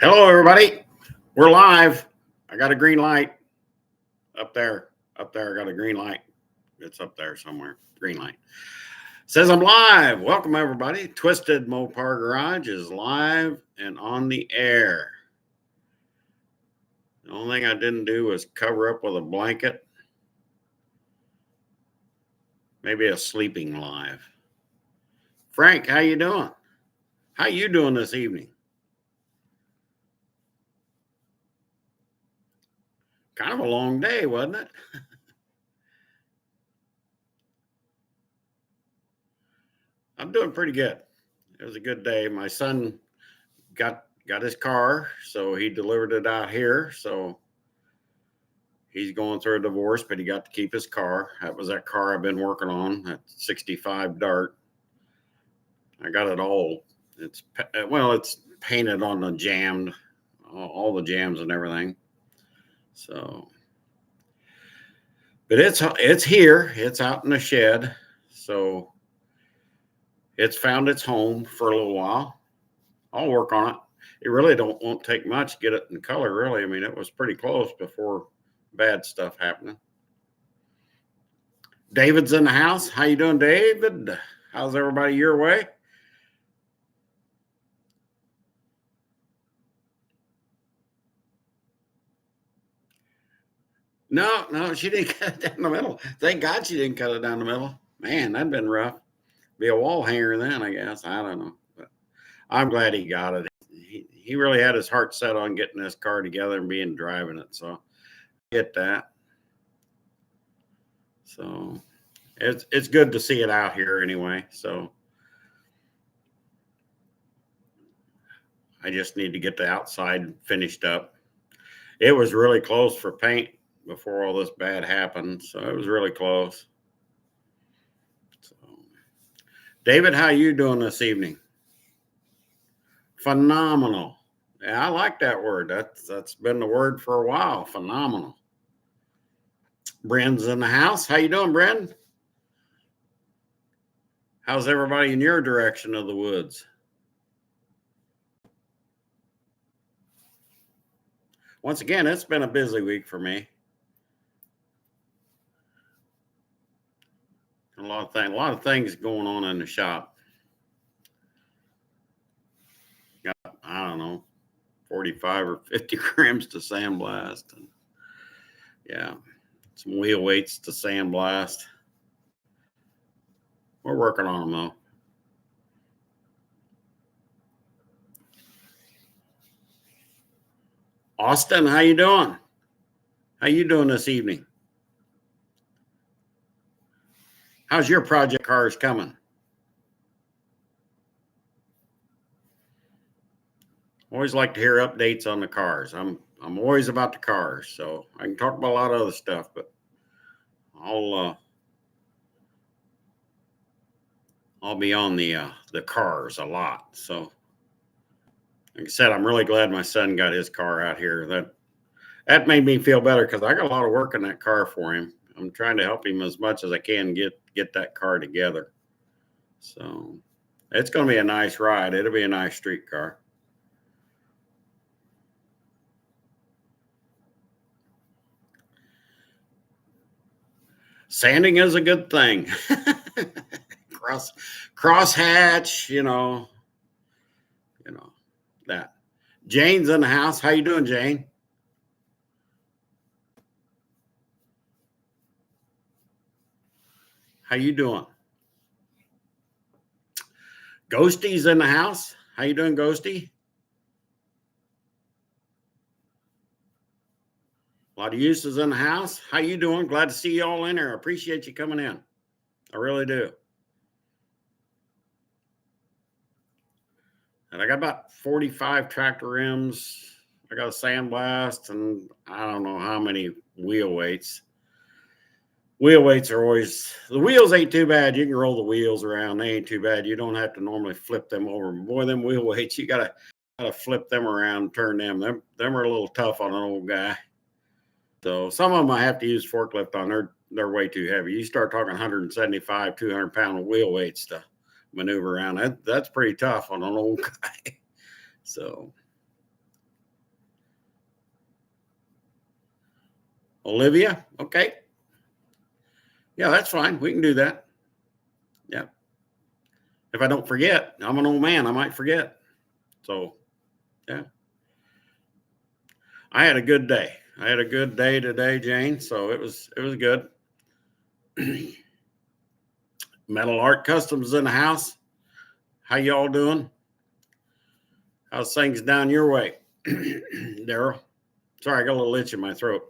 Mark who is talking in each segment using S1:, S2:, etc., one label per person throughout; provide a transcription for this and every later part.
S1: Hello, everybody. We're live. I got a green light up there. Up there, I got a green light. It's up there somewhere. Green light. Says I'm live. Welcome, everybody. Twisted Mopar Garage is live and on the air. The only thing I didn't do was cover up with a blanket. Maybe a sleeping live. Frank, how you doing? How you doing this evening? Kind of a long day, wasn't it? I'm doing pretty good. It was a good day. My son got his car, so he delivered it out here. So he's going through a divorce, but he got to keep his car. That was that car I've been working on, that 65 Dart. I got it all. It's painted on the jammed, all the jams and everything. So, but it's here. It's out in the shed. So it's found its home for a little while. I'll work on it. It really won't take much to get it in color, really. I mean, it was pretty close before bad stuff happening. David's in the house. How you doing, David? How's everybody your way? No, she didn't cut it down the middle. Thank God she didn't cut it down the middle. Man, that'd been rough. Be a wall hanger then, I guess. I don't know. But I'm glad he got it. He really had his heart set on getting this car together and driving it. So I get that. So it's good to see it out here anyway. So I just need to get the outside finished up. It was really close for paint before all this bad happened. So it was really close. So David, how you doing this evening? Phenomenal. Yeah, I like that word. That's been the word for a while. Phenomenal. Bren's in the house. How you doing, Bren? How's everybody in your direction of the woods? Once again, it's been a busy week for me. A lot of things going on in the shop. Got, I don't know, 45 or 50 grams to sandblast. And yeah, some wheel weights to sandblast. We're working on them though. Austin, how you doing? How you doing this evening? How's your project cars coming? Always like to hear updates on the cars. I'm always about the cars, so I can talk about a lot of other stuff, but I'll be on the cars a lot. So like I said, I'm really glad my son got his car out here. That made me feel better because I got a lot of work in that car for him. I'm trying to help him as much as I can get that car together. So it's going to be a nice ride. It'll be a nice street car. Sanding is a good thing. cross hatch, you know that. Jane's in the house. How you doing, Jane? How you doing? Ghosty's in the house. How you doing, Ghosty? A lot of uses in the house. How you doing? Glad to see you all in here. I appreciate you coming in. I really do. And I got about 45 tractor rims. I got a sandblast and I don't know how many wheel weights. Wheel weights are always, the wheels ain't too bad. You can roll the wheels around. They ain't too bad. You don't have to normally flip them over. Boy, them wheel weights, you gotta flip them around and turn them. Them are a little tough on an old guy. So some of them I have to use forklift on. They're way too heavy. You start talking 175, 200-pound wheel weights to maneuver around. That's pretty tough on an old guy. So Olivia. Okay. Yeah, that's fine. We can do that. Yeah. If I don't forget, I'm an old man. I might forget. So, yeah. I had a good day. I had a good day today, Jane. So it was good. Metal Art Customs in the house. How y'all doing? How's things down your way, Daryl? Sorry, I got a little itch in my throat.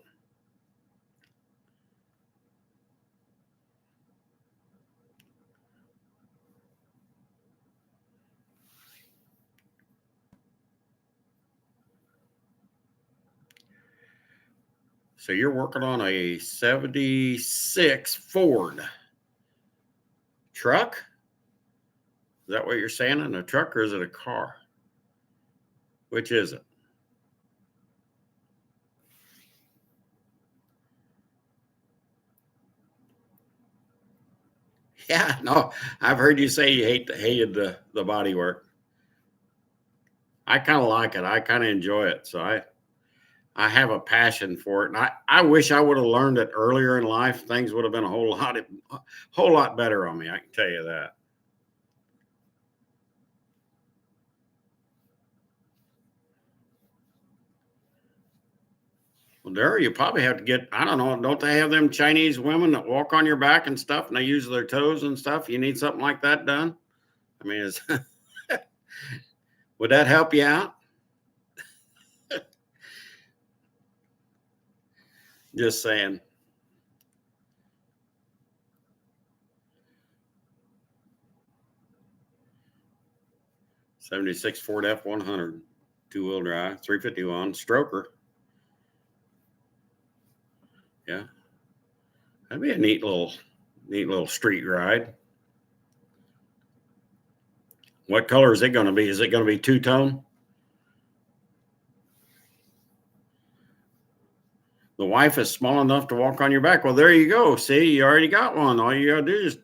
S1: So you're working on a 76 Ford truck? Is that what you're saying? In a truck, or is it a car? Which is it? Yeah, no, I've heard you say you hated the body work. I kind of like it. I kind of enjoy it. So I have a passion for it, and I wish I would have learned it earlier in life. Things would have been a whole lot better on me. I can tell you that. Well, there you probably have to get. I don't know. Don't they have them Chinese women that walk on your back and stuff, and they use their toes and stuff? You need something like that done. I mean, would that help you out? Just saying. 76 Ford F100, two-wheel drive, 351 stroker. Yeah, that'd be a neat little street ride. What color is it going to be? Is it going to be two-tone? The wife is small enough to walk on your back. Well, there you go. See, you already got one. All you got to do is,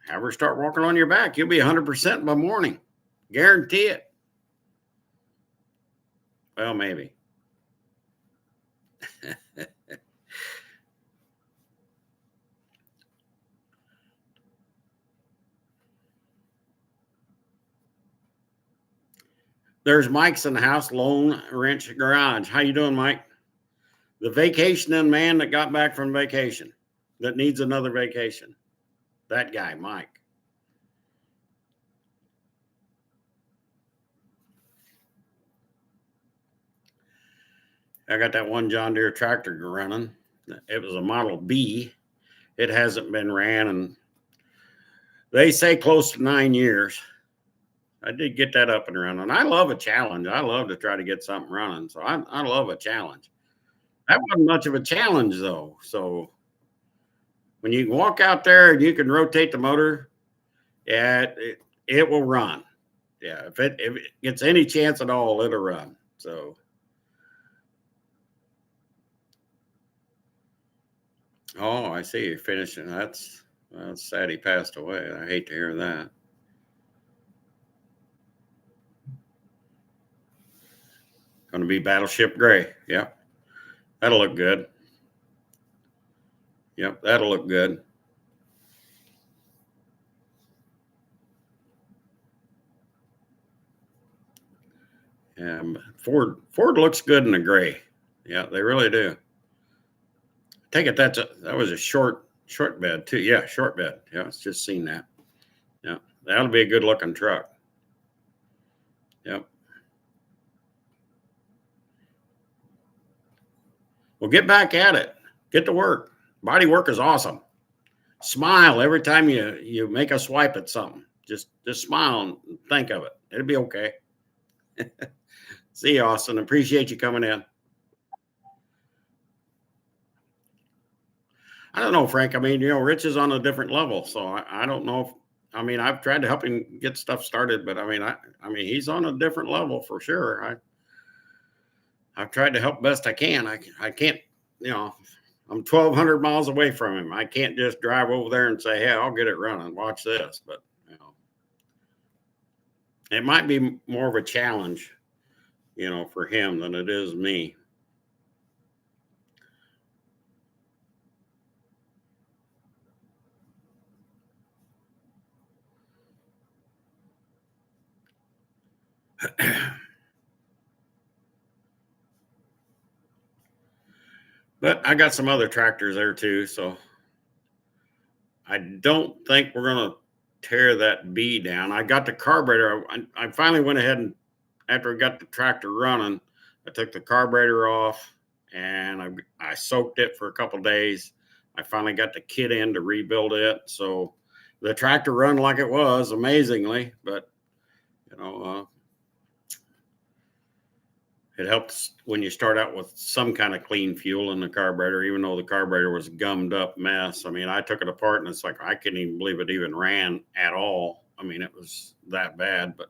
S1: have her start walking on your back. You'll be 100% by morning. Guarantee it. Well, maybe. There's Mike's in the house, Lone Wrench Garage. How you doing, Mike? The vacationing man that got back from vacation, that needs another vacation. That guy, Mike. I got that one John Deere tractor running. It was a Model B. It hasn't been ran, and they say close to 9 years. I did get that up and running. I love a challenge. I love to try to get something running. So I love a challenge. That wasn't much of a challenge though. So when you walk out there and you can rotate the motor, yeah, it will run. Yeah, if it gets any chance at all, it'll run. So, oh, I see you're finishing. That's sad he passed away. I hate to hear that. Going to be Battleship Gray. Yep, that'll look good. Yep, that'll look good. Ford looks good in the gray. Yeah, they really do. Take it that was a short bed too. Yeah, short bed. Yeah, it's just seen that. Yeah, that'll be a good looking truck. Yep. Well, get back at it. Get to work. Body work is awesome. Smile every time you make a swipe at something. Just smile and think of it. It'll be okay. See you, Austin. Appreciate you coming in. I don't know, Frank. I mean, Rich is on a different level, so I don't know if. I mean, I've tried to help him get stuff started, but I mean, he's on a different level for sure. I've tried to help best I can. I can't, you know, I'm 1,200 miles away from him. I can't just drive over there and say, "Hey, I'll get it running. Watch this." But it might be more of a challenge, for him than it is me. But I got some other tractors there too, so I don't think we're gonna tear that B down. I got the carburetor. I finally went ahead and after I got the tractor running, I took the carburetor off and I soaked it for a couple days. I finally got the kit in to rebuild it, so the tractor run like it was amazingly. But you know, it helps when you start out with some kind of clean fuel in the carburetor, even though the carburetor was a gummed up mess. I mean, I took it apart and it's like, I couldn't even believe it even ran at all. I mean, it was that bad, but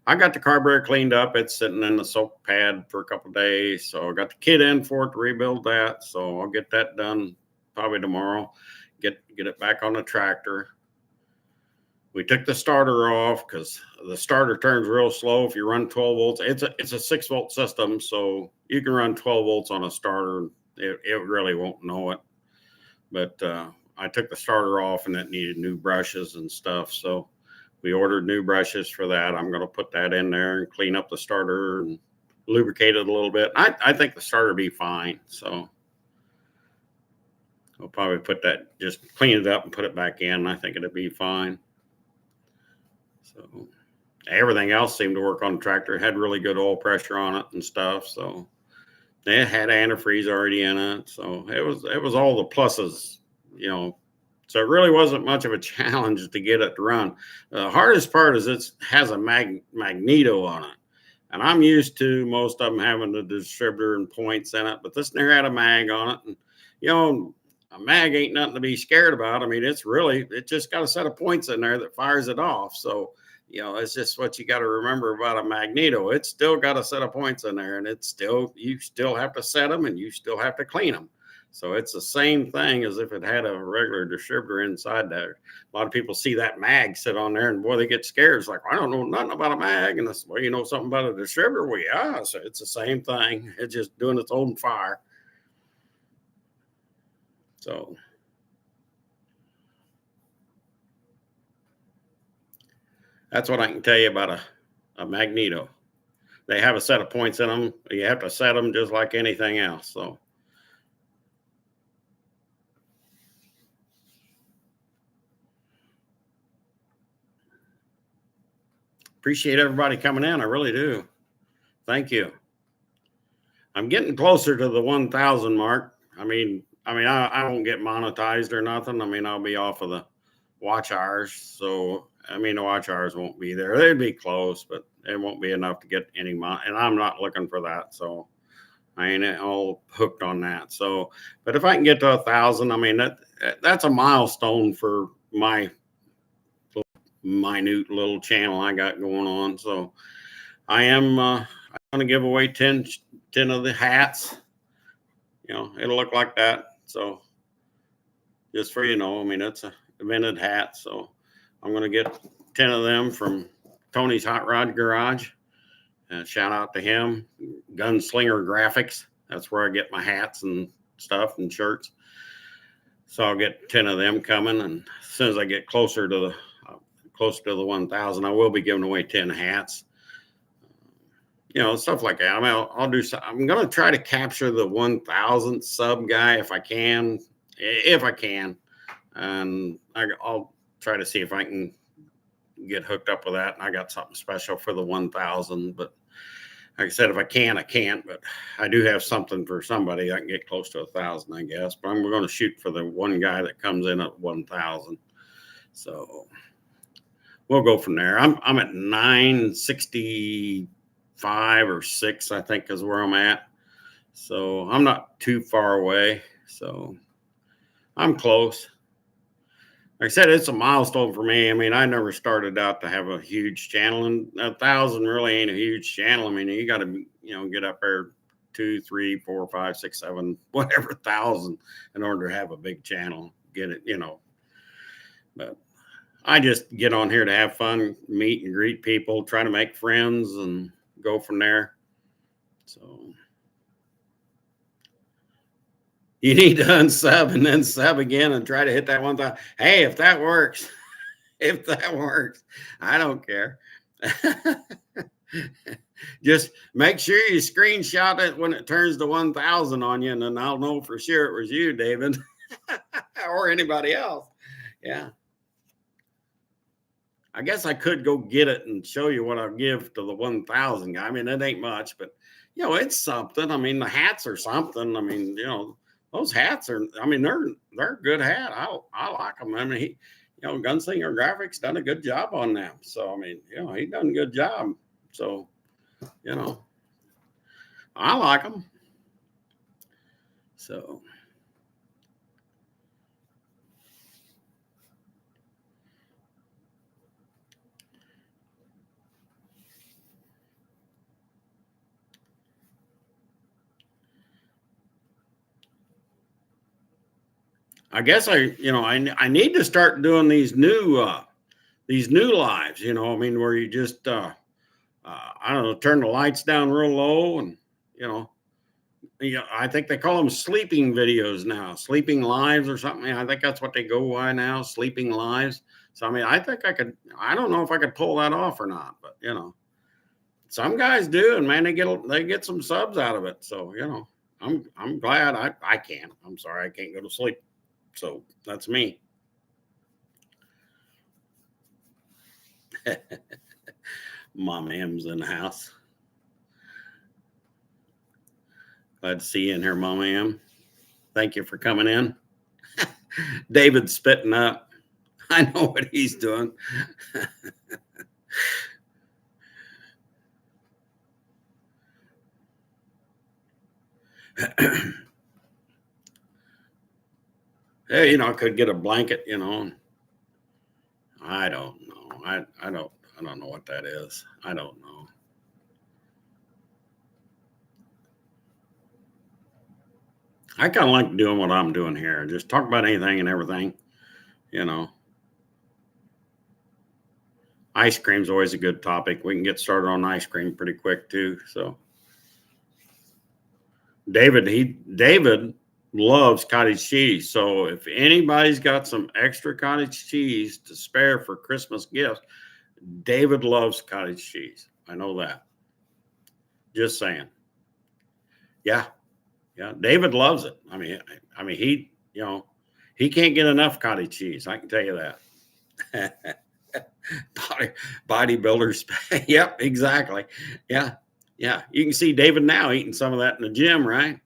S1: I got the carburetor cleaned up. It's sitting in the soak pad for a couple of days. So I got the kit in for it to rebuild that. So I'll get that done probably tomorrow, get it back on the tractor. We took the starter off because the starter turns real slow if you run 12 volts. It's a 6-volt system, so you can run 12 volts on a starter. It really won't know it. But I took the starter off and it needed new brushes and stuff. So we ordered new brushes for that. I'm going to put that in there and clean up the starter and lubricate it a little bit. I think the starter will be fine. So I'll probably put that, just clean it up and put it back in. I think it'll be fine. So everything else seemed to work on the tractor. It had really good oil pressure on it and stuff. So it had antifreeze already in it. So it was all the pluses, you know. So it really wasn't much of a challenge to get it to run. The hardest part is it has a magneto on it. And I'm used to most of them having the distributor and points in it, but this never had a mag on it. And, you know, a mag ain't nothing to be scared about. I mean, it just got a set of points in there that fires it off. So, you know, it's just what you got to remember about a magneto. It's still got a set of points in there, and you still have to set them and you still have to clean them. So it's the same thing as if it had a regular distributor inside there. A lot of people see that mag sit on there and boy, they get scared. It's like, I don't know nothing about a mag. And that's, well, you know something about a distributor? Well, yeah, so it's the same thing. It's just doing its own fire. So that's what I can tell you about a magneto. They have a set of points in them. You have to set them just like anything else. So appreciate everybody coming in. I really do. Thank you. I'm getting closer to the 1,000 mark. I won't get monetized or nothing. I mean, I'll be off of the watch hours. So, I mean, the watch hours won't be there. They'd be close, but it won't be enough to get any money. And I'm not looking for that. So I ain't all hooked on that. So, but if I can get to 1,000, I mean, that's a milestone for my minute little channel I got going on. So I'm going to give away 10 of the hats. You know, it'll look like that. So just for, you know, I mean, it's a vented hat. So I'm going to get 10 of them from Tony's Hot Rod Garage. Shout out to him. Gunslinger Graphics. That's where I get my hats and stuff and shirts. So I'll get 10 of them coming. And as soon as I get closer to the 1,000, I will be giving away 10 hats. You know, stuff like that. I mean, I'll do. I'm going to try to capture the 1,000th sub guy if I can, and I'll try to see if I can get hooked up with that. And I got something special for the 1,000. But like I said, if I can, I can't. But I do have something for somebody. I can get close to 1,000, I guess. But I'm going to shoot for the one guy that comes in at 1,000. So we'll go from there. I'm at 965 or 6, I think, is where I'm at. So I'm not too far away. So I'm close. Like I said, it's a milestone for me. I mean, I never started out to have a huge channel, and 1,000 really ain't a huge channel. I mean, you got to, you know, get up there 2, 3, 4, 5, 6, 7, whatever 1,000 in order to have a big channel. Get it, you know. But I just get on here to have fun, meet and greet people, try to make friends, and go from there. So you need to unsub and then sub again and try to hit that 1,000. Hey, if that works, I don't care. Just make sure you screenshot it when it turns to 1,000 on you, and then I'll know for sure it was you, David, or anybody else. Yeah. I guess I could go get it and show you what I'll give to the 1,000 guy. I mean, it ain't much, but it's something. I mean, the hats are something. I mean, those hats are. I mean, they're a good hat. I like them. I mean, Gunslinger Graphics done a good job on them. So I mean, he done a good job. So I like them. So. I guess I need to start doing these new lives. I mean, where you just I don't know, turn the lights down real low, and I think they call them sleeping videos now, sleeping lives or something. I think that's what they go by now, sleeping lives. So I mean, I think I could. I don't know if I could pull that off or not, but some guys do, and man, they get some subs out of it. So I'm glad I can't. I'm sorry I can't go to sleep. So that's me. Mom M's in the house. Glad to see you in here, Mom M. Thank you for coming in. David's spitting up. I know what he's doing. Hey, I could get a blanket, I don't know. I don't know what that is. I don't know. I kind of like doing what I'm doing here. Just talk about anything and everything, Ice cream's always a good topic. We can get started on ice cream pretty quick too. So David loves cottage cheese. So if anybody's got some extra cottage cheese to spare for Christmas gifts, David loves cottage cheese. I know that. Just saying. Yeah. Yeah. David loves it. I mean, he can't get enough cottage cheese. I can tell you that. Bodybuilders. Yep, exactly. Yeah. Yeah. You can see David now eating some of that in the gym, right?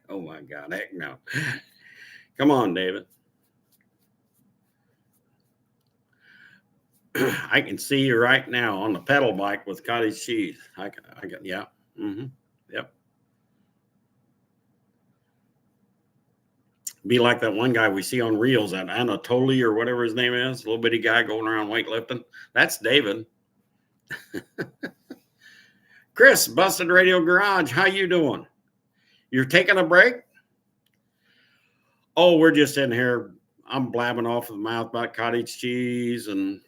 S1: Oh my God. Heck no. Come on, David. I can see you right now on the pedal bike with cottage cheese. I can, yeah. Mm-hmm. Yep. Be like that one guy we see on reels, that Anatoly or whatever his name is, little bitty guy going around weightlifting. That's David. Chris, Busted Radio Garage, how you doing? You're taking a break? Oh, we're just in here. I'm blabbing off of the mouth about cottage cheese and,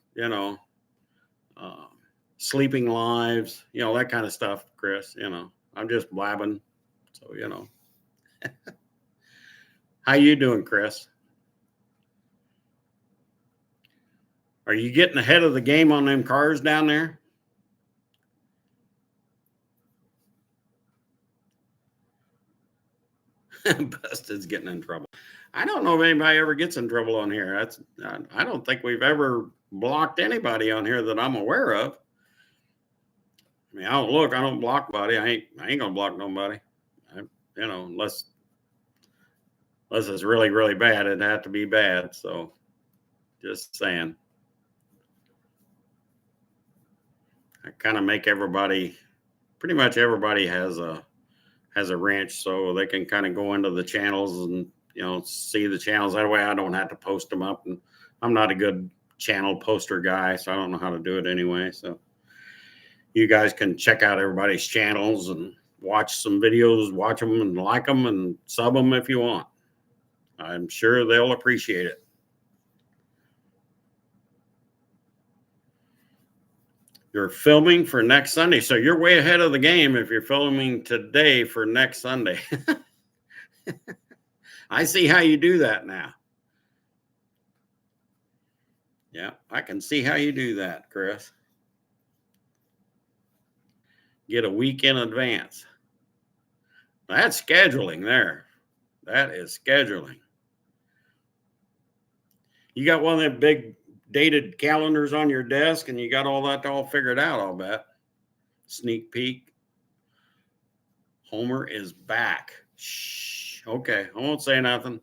S1: sleeping lives, that kind of stuff, Chris. I'm just blabbing. So, How you doing, Chris? Are you getting ahead of the game on them cars down there? Busted's getting in trouble. I don't know if anybody ever gets in trouble on here. I don't think we've ever blocked anybody on here that I'm aware of. I mean, I don't block nobody. I ain't gonna block nobody. Unless it's really, really bad, it'd have to be bad. So just saying. I kind of make pretty much everybody has a wrench, so they can kind of go into the channels and see the channels. That way I don't have to post them up, and I'm not a good channel poster guy, so I don't know how to do it anyway. So you guys can check out everybody's channels and watch some videos, watch them and like them and sub them if you want. I'm sure they'll appreciate it. You're filming for next Sunday, so you're way ahead of the game if you're filming today for next Sunday. I see how you do that now. Yeah, I can see how you do that, Chris. Get a week in advance. That's scheduling there. That is scheduling. You got one of them big dated calendars on your desk and you got all that all figured out, I'll bet. Sneak peek. Homer is back. Shh. Okay, I won't say nothing.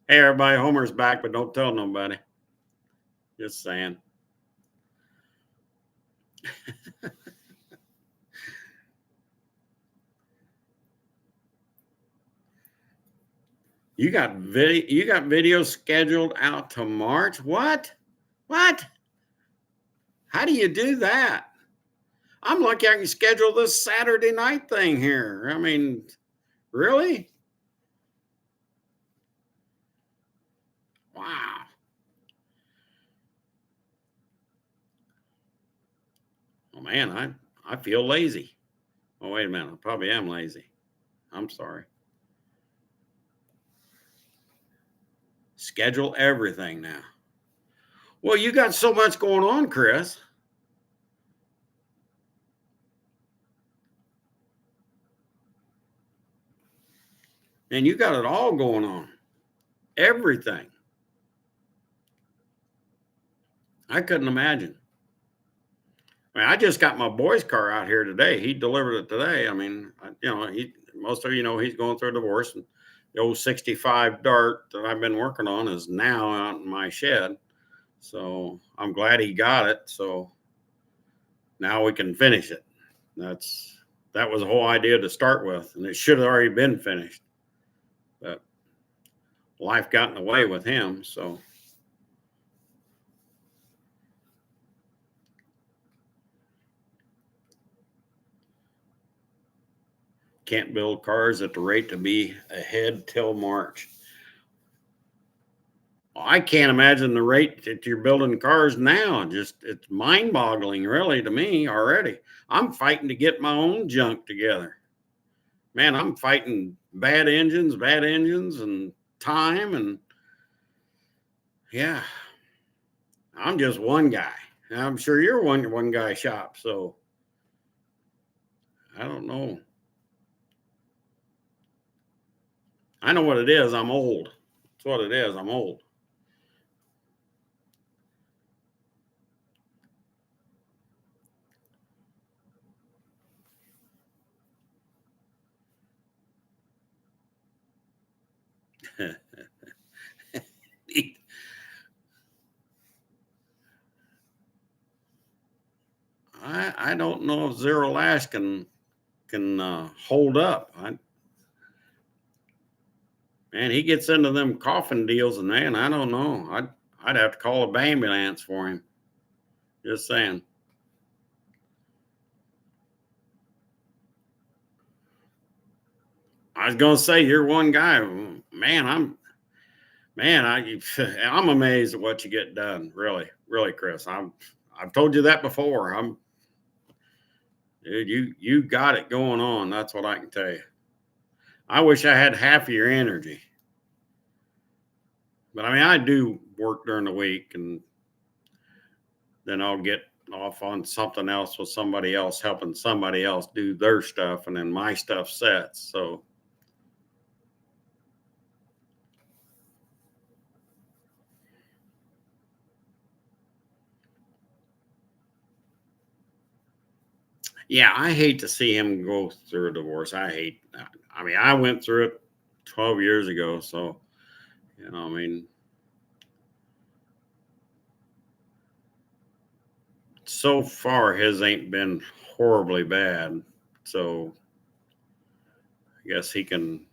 S1: Hey, everybody, Homer's back, but don't tell nobody. Just saying. You got videos scheduled out to March? What? What? How do you do that? I'm lucky I can schedule this Saturday night thing here. I mean, really? Wow. Oh man, I feel lazy. Oh, wait a minute. I probably am lazy. I'm sorry. Schedule everything now. Well, you got so much going on, Chris. And you got it all going on. Everything. I couldn't imagine. I mean, I just got my boy's car out here today. He delivered it today. I mean, most of you know he's going through a divorce. And the old 65 Dart that I've been working on is now out in my shed. So I'm glad he got it. So now we can finish it. That was the whole idea to start with, and it should have already been finished. But life got in the way with him. So can't build cars at the rate to be ahead till March. I can't imagine the rate that you're building cars now. Just it's mind-boggling, really, to me already. I'm fighting to get my own junk together. Man, I'm fighting bad engines, and time, and yeah, I'm just one guy. I'm sure you're one guy shop, so I don't know. I know what it is. I'm old. That's what it is. I'm old. I don't know if Zero Lash can hold up. Man, he gets into them coffin deals, and man, I don't know. I'd have to call a ambulance for him. Just saying. I was gonna say you're one guy, man. I'm amazed at what you get done. Really, really, Chris. I've told you that before. Dude, you got it going on. That's what I can tell you. I wish I had half of your energy. But I mean, I do work during the week, and then I'll get off on something else with somebody else, helping somebody else do their stuff, and then my stuff sets. So yeah, I hate to see him go through a divorce. I mean, I went through it 12 years ago. So, I mean, so far his ain't been horribly bad. So I guess he can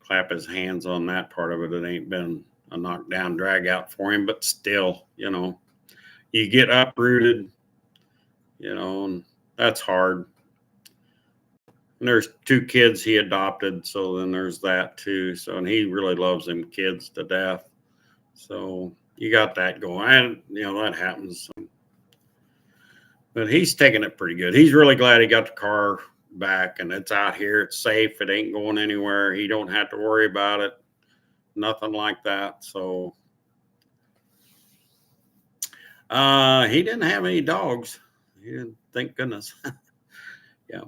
S1: clap his hands on that part of it. It ain't been a knockdown drag out for him, but still, you get uprooted, and that's hard. And there's 2 kids he adopted, so then there's that too. So, and he really loves them kids to death. So you got that going, and that happens. But he's taking it pretty good. He's really glad he got the car back, and it's out here. It's safe. It ain't going anywhere. He don't have to worry about it. Nothing like that. So He didn't have any dogs. He didn't, thank goodness. Yeah.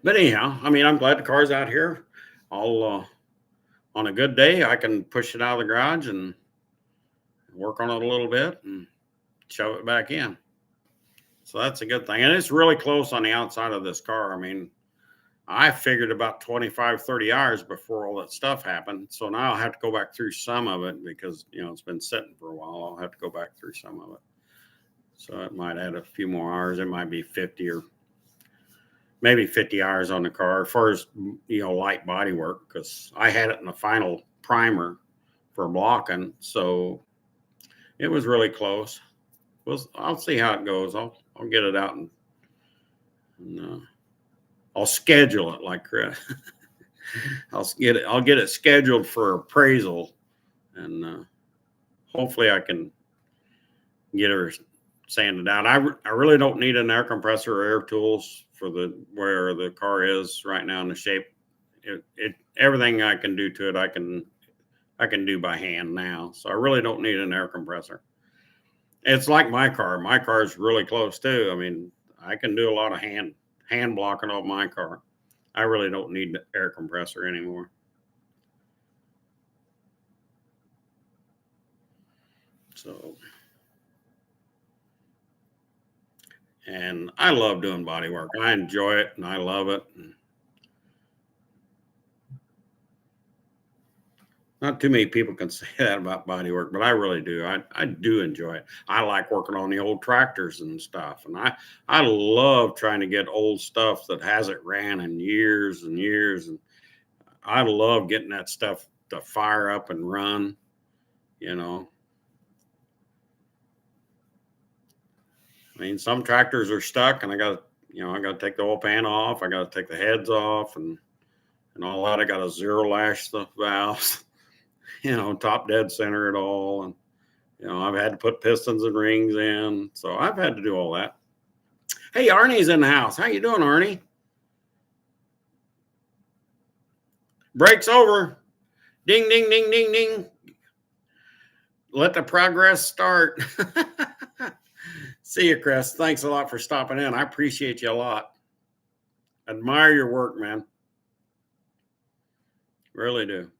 S1: But anyhow, I mean, I'm glad the car's out here. I'll on a good day, I can push it out of the garage and work on it a little bit and shove it back in. So that's a good thing. And it's really close on the outside of this car. I mean, I figured about 25, 30 hours before all that stuff happened. So now I'll have to go back through some of it because, it's been sitting for a while. I'll have to go back through some of it. So it might add a few more hours. It might be 50 or maybe 50 hours on the car as far as, light body work, because I had it in the final primer for blocking. So it was really close. I'll see how it goes. I'll get it out and I'll schedule it like Chris. I'll get it scheduled for appraisal, and hopefully I can get her sanded out. I really don't need an air compressor or air tools for where the car is right now in the shape. Everything I can do to it, I can do by hand now. So I really don't need an air compressor. It's like my car. My car is really close too. I mean, I can do a lot of hand blocking on my car. I really don't need the air compressor anymore. So, and I love doing body work. I enjoy it and I love it. Not too many people can say that about body work, but I really do. I do enjoy it. I like working on the old tractors and stuff. And I love trying to get old stuff that hasn't ran in years and years. And I love getting that stuff to fire up and run, you know. I mean, some tractors are stuck and I got to take the oil pan off. I got to take the heads off and all that. I got to zero lash the valves. Top dead center it all. And, I've had to put pistons and rings in. So I've had to do all that. Hey, Arnie's in the house. How you doing, Arnie? Break's over. Ding, ding, ding, ding, ding. Let the progress start. See you, Chris. Thanks a lot for stopping in. I appreciate you a lot. Admire your work, man. Really do.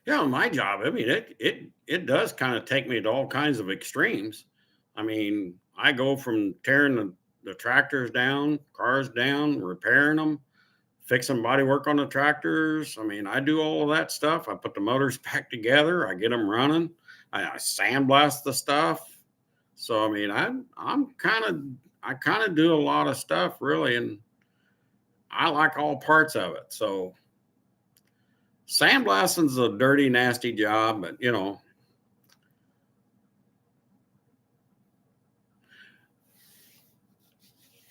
S1: Yeah, my job. I mean, it does kind of take me to all kinds of extremes. I mean, I go from tearing the tractors down, cars down, repairing them, fixing body work on the tractors. I mean, I do all of that stuff. I put the motors back together. I get them running. I sandblast the stuff. So I mean, I kind of do a lot of stuff really, and I like all parts of it. So sandblasting's a dirty, nasty job, but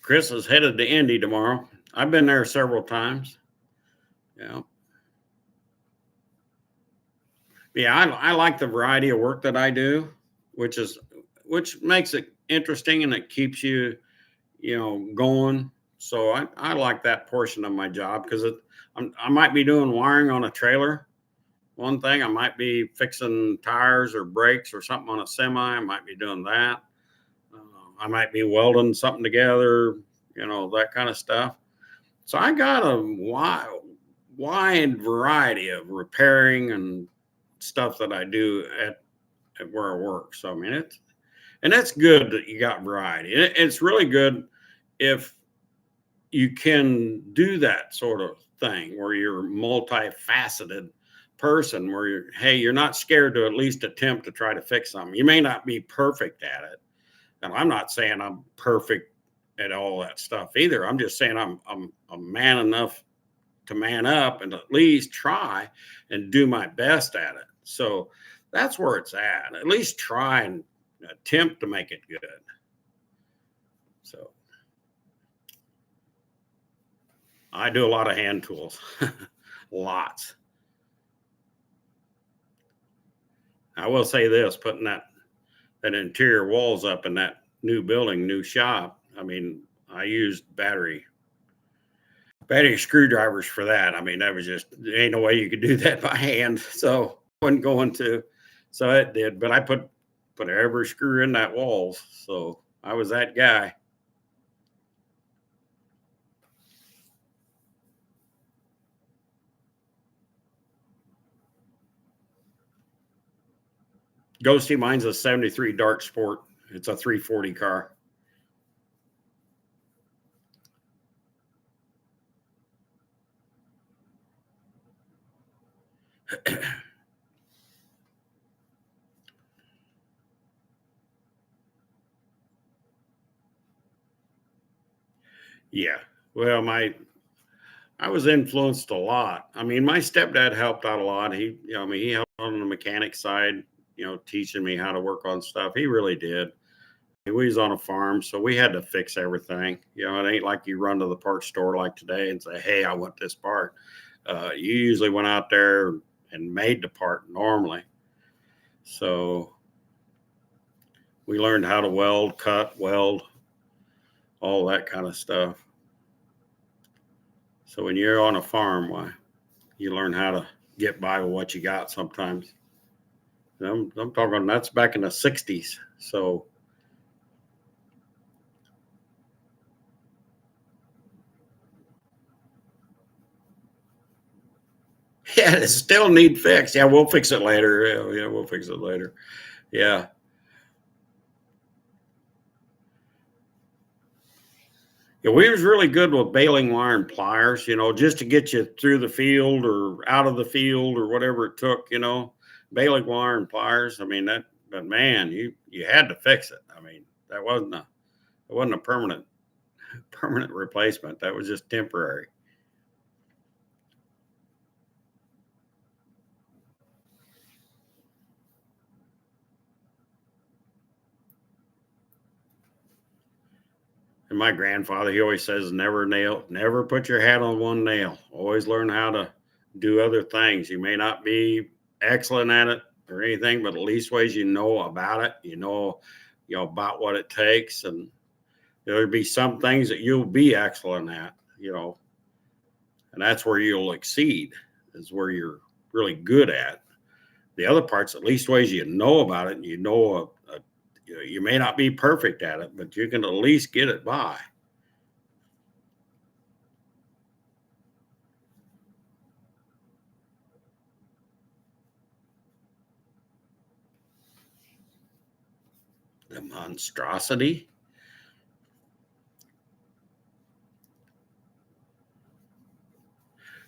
S1: Chris is headed to Indy tomorrow. I've been there several times. Yeah. Yeah, I like the variety of work that I do, which makes it interesting and it keeps you, going. So I like that portion of my job because I might be doing wiring on a trailer. One thing, I might be fixing tires or brakes or something on a semi. I might be doing that. I might be welding something together, that kind of stuff. So I got a wide variety of repairing and stuff that I do at where I work. So I mean, it's good that you got variety. It's really good if you can do that sort of thing where you're multifaceted person where you're not scared to at least attempt to try to fix something. You may not be perfect at it. And I'm not saying I'm perfect at all that stuff either. I'm just saying I'm a man enough to man up and at least try and do my best at it. So that's where it's at. At least try and attempt to make it good. So I do a lot of hand tools. Lots. I will say this, putting that interior walls up in that new building, new shop. I mean, I used battery screwdrivers for that. I mean, that was just, there ain't no way you could do that by hand. So I wasn't going to. So it did, but I put every screw in that walls. So I was that guy. Ghosty, mine's a 73 Dart Sport. It's a 340 car. Yeah. Well, I was influenced a lot. I mean, my stepdad helped out a lot. He helped on the mechanic side, teaching me how to work on stuff. He really did. We was on a farm, so we had to fix everything. It ain't like you run to the parts store like today and say, "Hey, I want this part." You usually went out there and made the part normally. So we learned how to weld, cut, weld, all that kind of stuff. So when you're on a farm, why, you learn how to get by with what you got sometimes. I'm talking, that's back in the 60s. So yeah, it still need fixed. Yeah, we'll fix it later. Yeah, we'll fix it later. Yeah. Yeah, we was really good with baling wire and pliers, just to get you through the field or out of the field or whatever it took, baling wire and pliers. I mean, but man, you had to fix it. I mean, it wasn't a permanent replacement. That was just temporary. And my grandfather, he always says, never put your hat on one nail. Always learn how to do other things. You may not be excellent at it or anything, but at least ways you know about it, about what it takes. And there'll be some things that you'll be excellent at, and that's where you'll exceed, is where you're really good at. The other parts, at least ways you know about it, and you may not be perfect at it, but you can at least get it by. The monstrosity.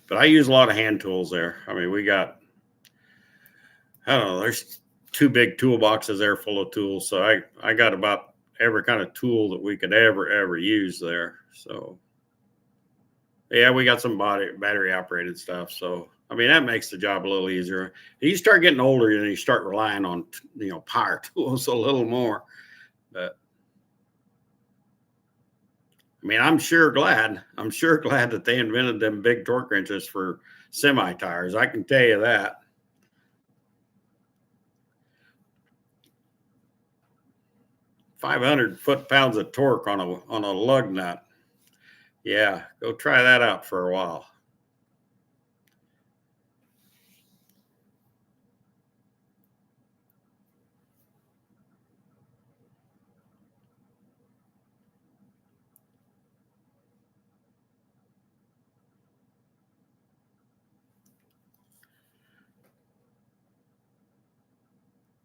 S1: But I use a lot of hand tools there. I mean, I don't know, there's two big toolboxes there full of tools. So I got about every kind of tool that we could ever use there. So yeah, we got some battery operated stuff. So I mean, that makes the job a little easier. You start getting older and you start relying on power tools a little more. But I mean, I'm sure glad that they invented them big torque wrenches for semi tires. I can tell you that. 500 foot-pounds of torque on a lug nut. Yeah, go try that out for a while.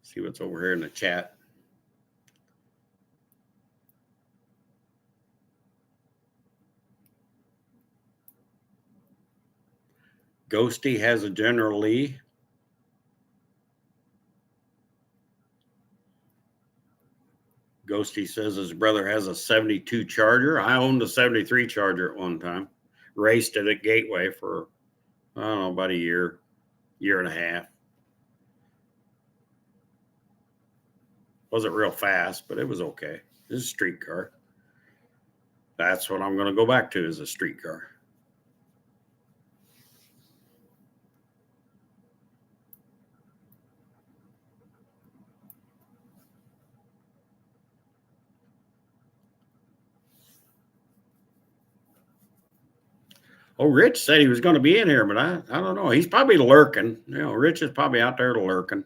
S1: See what's over here in the chat. Ghosty has a General Lee. Ghosty says his brother has a 72 Charger. I owned a 73 Charger at one time. Raced it at Gateway for, I don't know, about a year and a half. Wasn't real fast, but it was okay. It was a street car. That's what I'm going to go back to, is a street car. Oh, Rich said he was going to be in here, but I don't know. He's probably lurking. You know, Rich is probably out there lurking.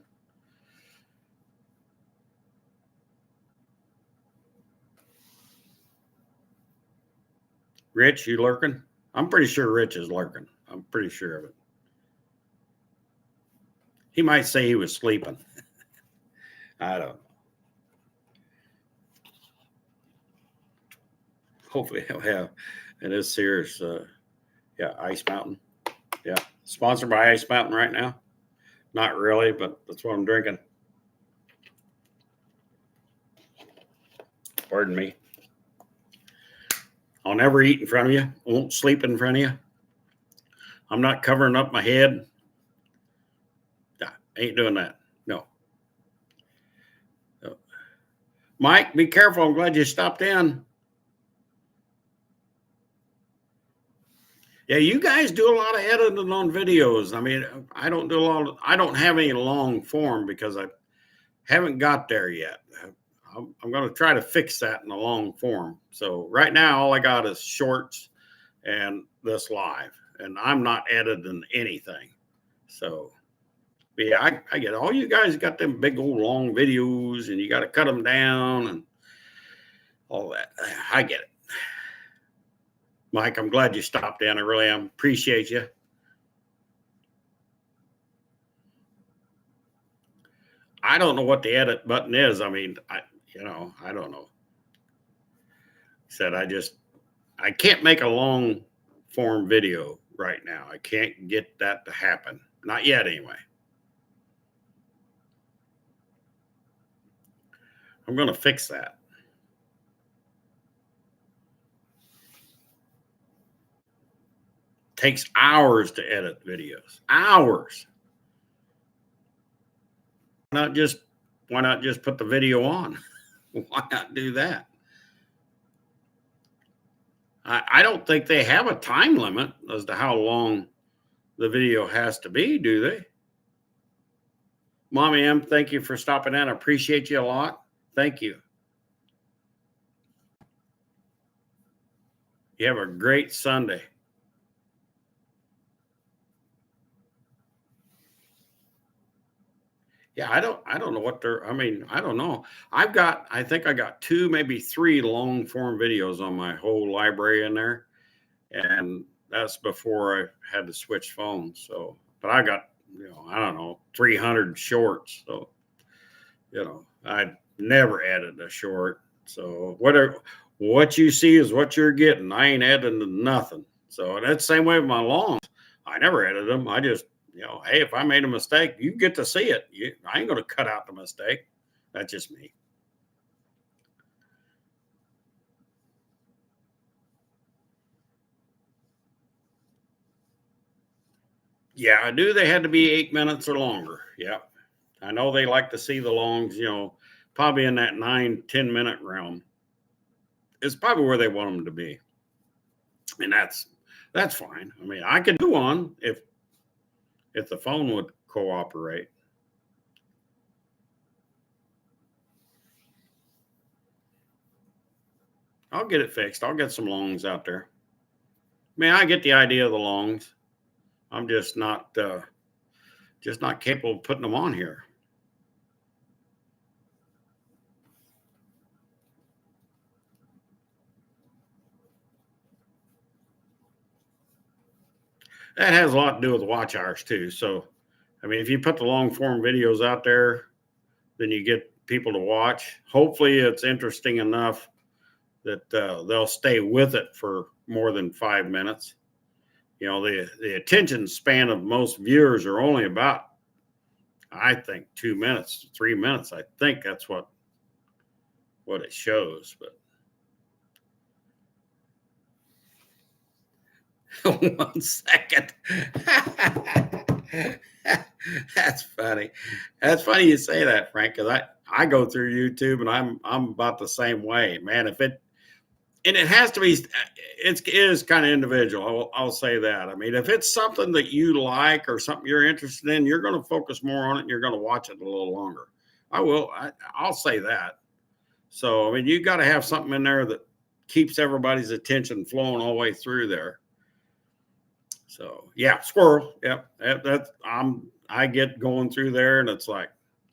S1: Rich, you lurking? I'm pretty sure Rich is lurking. I'm pretty sure of it. He might say he was sleeping. I don't know. Hopefully he'll have. And this here's, yeah, Ice Mountain. Yeah, sponsored by Ice Mountain right now. Not really, but that's what I'm drinking. Pardon me. I'll never eat in front of you. I won't sleep in front of you. I'm not covering up my head. Nah, ain't doing that. No. Mike, be careful. I'm glad you stopped in. Yeah, you guys do a lot of editing on videos. I mean, I don't do a lot of, I don't have any long form because I haven't got there yet. I'm going to try to fix that in the long form. So right now, all I got is shorts and this live, and I'm not editing anything. So yeah, I get it. All you guys got them big old long videos and you got to cut them down and all that. I get it. Mike, I'm glad you stopped in. I really am. Appreciate you. I don't know what the edit button is. I mean, I don't know. Said I can't make a long form video right now. I can't get that to happen. Not yet, anyway. I'm going to fix that. Takes hours to edit videos. Hours. Why not just put the video on? Why not do that? I don't think they have a time limit as to how long the video has to be, do they? Mommy M, thank you for stopping in. I appreciate you a lot. Thank you. You have a great Sunday. Yeah, I don't know what they're, I mean, I don't know. I think I got 2, maybe 3 long form videos on my whole library in there. And that's before I had to switch phones. So, but I got, I don't know, 300 shorts. So, I never added a short. So what you see is what you're getting. I ain't adding nothing. So that's the same way with my longs. I never edited them. I just, hey, if I made a mistake, you get to see it. I ain't going to cut out the mistake. That's just me. Yeah, I knew they had to be 8 minutes or longer. Yeah. I know they like to see the longs, probably in that 9-10 minute realm. It's probably where they want them to be. And that's fine. I mean, I could do one if the phone would cooperate. I'll get it fixed. I'll get some longs out there. I mean, I get the idea of the longs. I'm just not capable of putting them on here. That has a lot to do with watch hours too. So, I mean, if you put the long form videos out there, then you get people to watch. Hopefully, it's interesting enough that they'll stay with it for more than 5 minutes. The attention span of most viewers are only about, I think, 2 minutes, 3 minutes. I think that's what it shows. But 1 second. That's funny. That's funny you say that, Frank, because I go through YouTube and I'm about the same way, man. And it has to be, it is kind of individual. I'll say that. I mean, if it's something that you like or something you're interested in, you're going to focus more on it and you're going to watch it a little longer. I'll say that. So, I mean, you got to have something in there that keeps everybody's attention flowing all the way through there. So yeah, squirrel. Yep. I get going through there and it's like,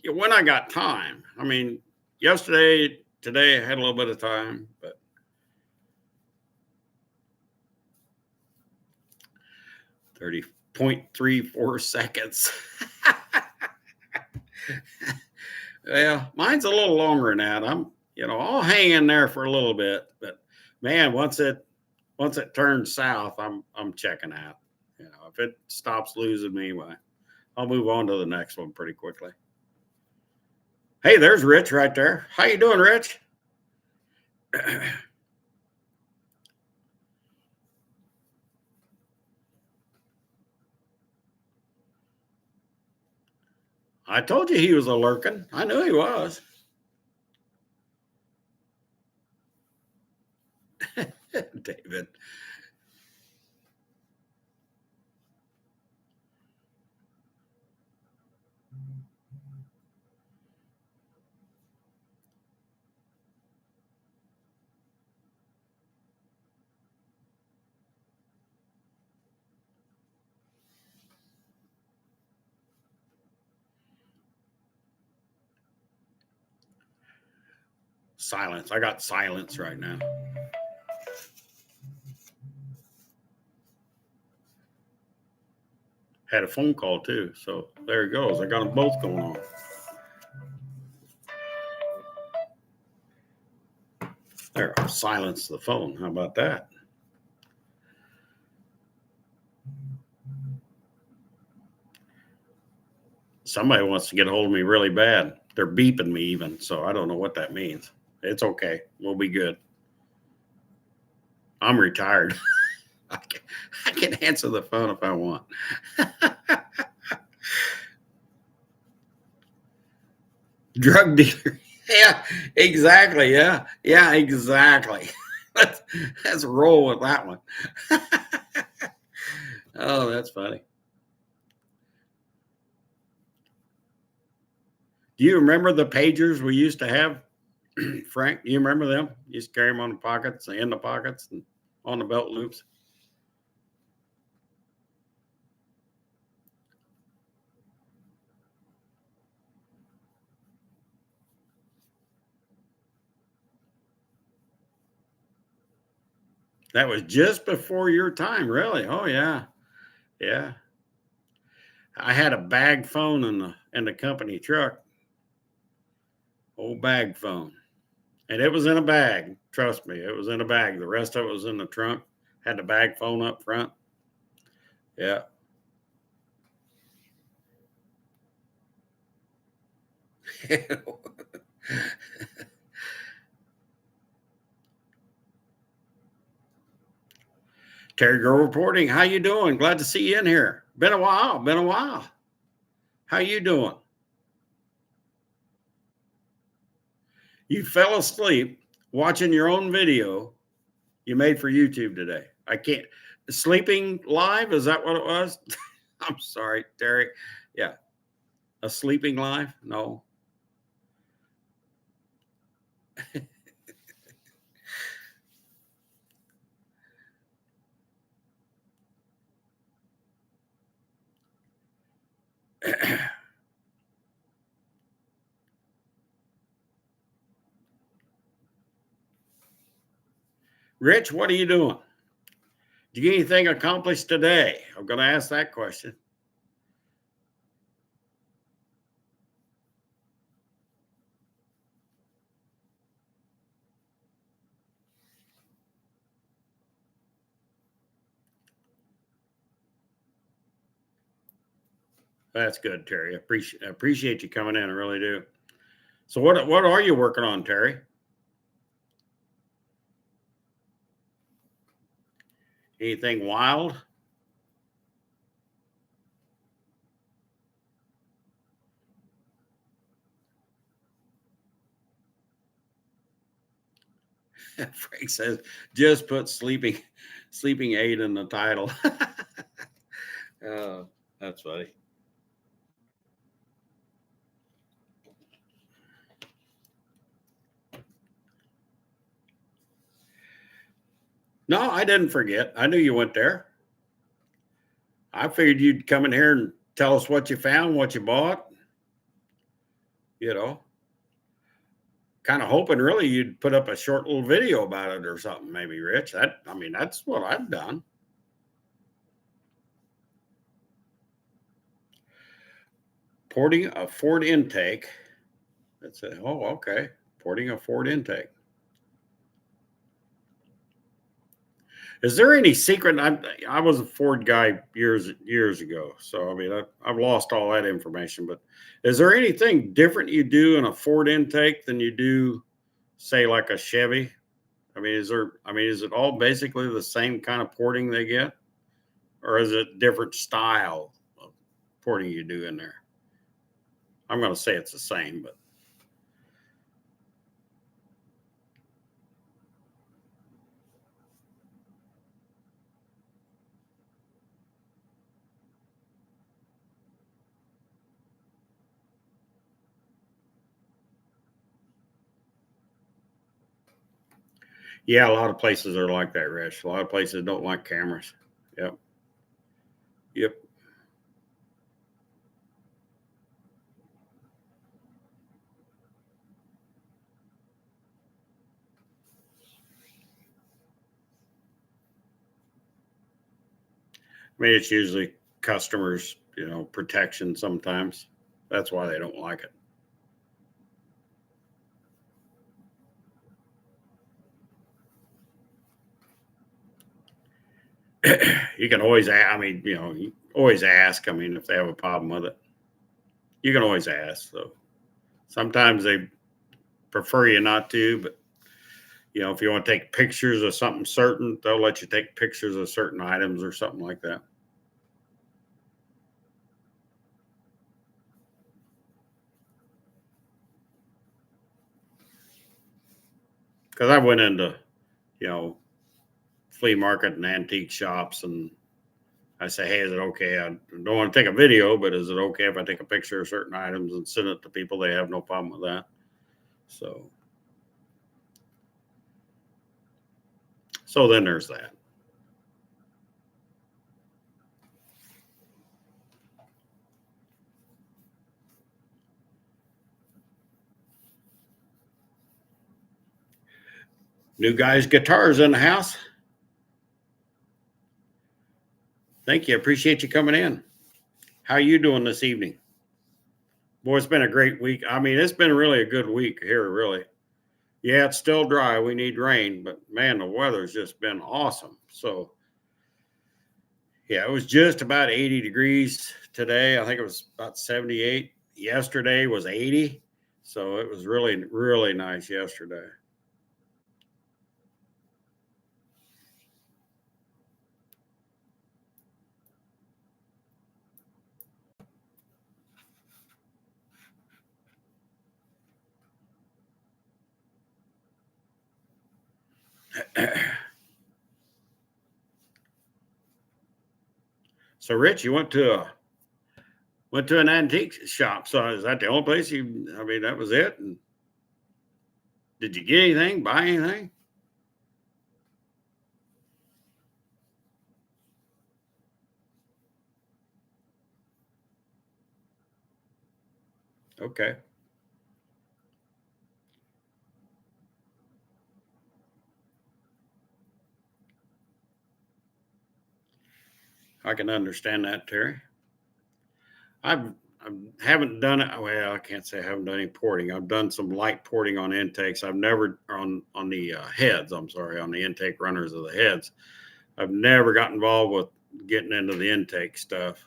S1: when I got time. I mean, today I had a little bit of time, but 30.34 seconds. Well, mine's a little longer than that. I'll hang in there for a little bit, but man, once it turns south, I'm checking out. If it stops losing me, I'll move on to the next one pretty quickly. Hey, there's Rich right there. How you doing, Rich? I told you he was a lurking. I knew he was. David. Silence. I got silence right now. Had a phone call too. So there it goes. I got them both going on. There, I'll silence the phone. How about that? Somebody wants to get a hold of me really bad. They're beeping me even. So I don't know what that means. It's okay. We'll be good. I'm retired. I can answer the phone if I want. Drug dealer. Yeah, exactly. Yeah, exactly. Let's roll with that one. Oh, that's funny. Do you remember the pagers we used to have, Frank? Do you remember them? You used to carry them on the pockets, in the pockets, and on the belt loops. That was just before your time, really. Oh yeah, yeah. I had a bag phone in the company truck. Old bag phone. And it was in a bag. Trust me, it was in a bag. The rest of it was in the trunk. Had the bag phone up front. Yeah. Terry Girl reporting. How you doing? Glad to see you in here. Been a while. Been a while. How you doing? You fell asleep watching your own video you made for YouTube today. I can't. Sleeping live? Is that what it was? I'm sorry, Terry. Yeah. A sleeping live? No. Rich, what are you doing? Did you get anything accomplished today? I'm going to ask that question. That's good, Terry. I appreciate you coming in. I really do. So what are you working on, Terry? Anything wild? Frank says, just put sleeping aid in the title. Oh, that's funny. No, I didn't forget. I knew you went there. I figured you'd come in here and tell us what you found, what you bought. You know, kind of hoping really you'd put up a short little video about it or something, maybe, Rich. I mean, that's what I've done. Porting a Ford intake. That's it. Oh, okay. Porting a Ford intake. Is there any secret? I was a Ford guy years ago, so I mean I've lost all that information. But is there anything different you do in a Ford intake than you do, say, like a Chevy? I mean, is there? I mean, is it all basically the same kind of porting they get, or is it different style of porting you do in there? I'm going to say it's the same, but yeah, a lot of places are like that, Rich. A lot of places don't like cameras. Yep. Yep. I mean, it's usually customers, protection sometimes. That's why they don't like it. You can always, I mean, you always ask. I mean, if they have a problem with it, you can always ask. So sometimes they prefer you not to, but if you want to take pictures of something certain, they'll let you take pictures of certain items or something like that. Because I went into, flea market and antique shops, and I say, hey, is it okay? I don't want to take a video, but is it okay if I take a picture of certain items and send it to people? They have no problem with that. So then there's that. New guys, guitars in the house. Thank you. Appreciate you coming in. How are you doing this evening? Boy, it's been a great week. I mean, it's been really a good week here, really. Yeah, it's still dry. We need rain, but man, the weather's just been awesome. So, yeah, it was just about 80 degrees today. I think it was about 78. Yesterday was 80. So it was really, really nice yesterday. So, Rich, you went to an antique shop. So is that the only place you? I mean, that was it. And did you get anything? Buy anything? Okay. I can understand that, Terry. I haven't done it. Well, I can't say I haven't done any porting. I've done some light porting on intakes. I've never on the heads. I'm sorry, on the intake runners of the heads. I've never got involved with getting into the intake stuff.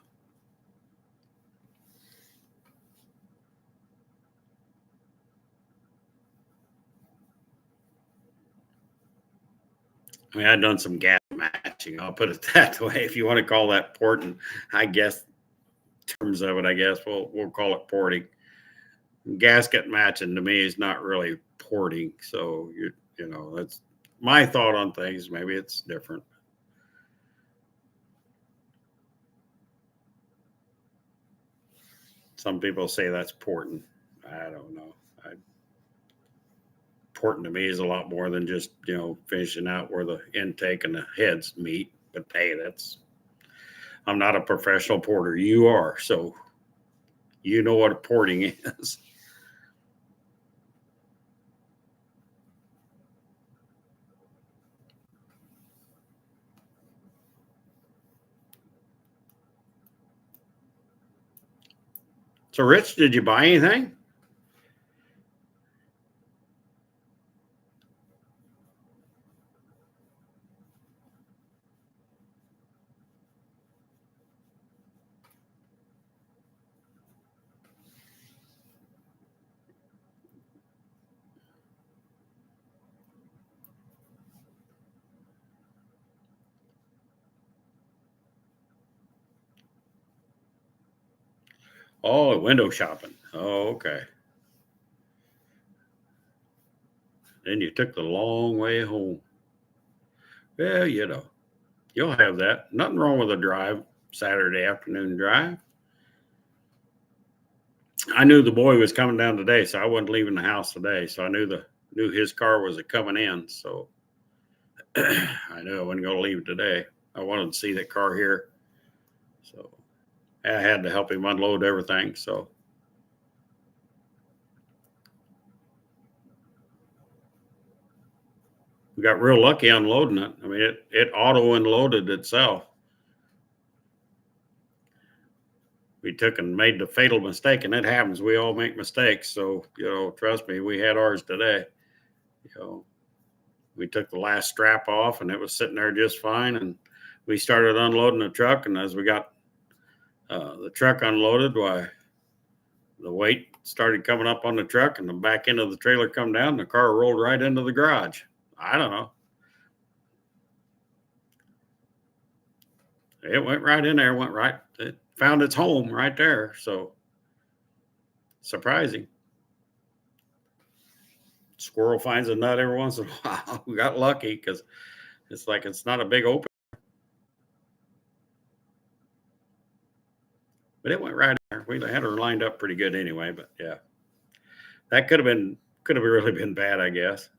S1: I mean, I've done some gas matching. I'll put it that way. If you want to call that porting, I guess terms of it, I guess we'll call it porting. Gasket matching to me is not really porting. So that's my thought on things. Maybe it's different. Some people say that's porting. I don't know. Porting to me is a lot more than just finishing out where the intake and the heads meet. But hey, I'm not a professional porter. You are, so you know what porting is. So, Rich, did you buy anything? Oh, window shopping. Oh, okay. Then you took the long way home. Well, you'll have that. Nothing wrong with a drive, Saturday afternoon drive. I knew the boy was coming down today, so I wasn't leaving the house today. So I knew his car was coming in. So I knew I wasn't going to leave today. I wanted to see that car here. So I had to help him unload everything. So we got real lucky unloading it. I mean, it auto unloaded itself. We took and made the fatal mistake, and it happens. We all make mistakes. So, trust me, we had ours today. You know, we took the last strap off and it was sitting there just fine. And we started unloading the truck. And as we got the truck unloaded, why the weight started coming up on the truck and the back end of the trailer come down and the car rolled right into the garage. I don't know. It went right in there, it found its home right there. So surprising. Squirrel finds a nut every once in a while. We got lucky because it's not a big open. But it went right there. We had her lined up pretty good anyway. But yeah, that could have really been bad, I guess.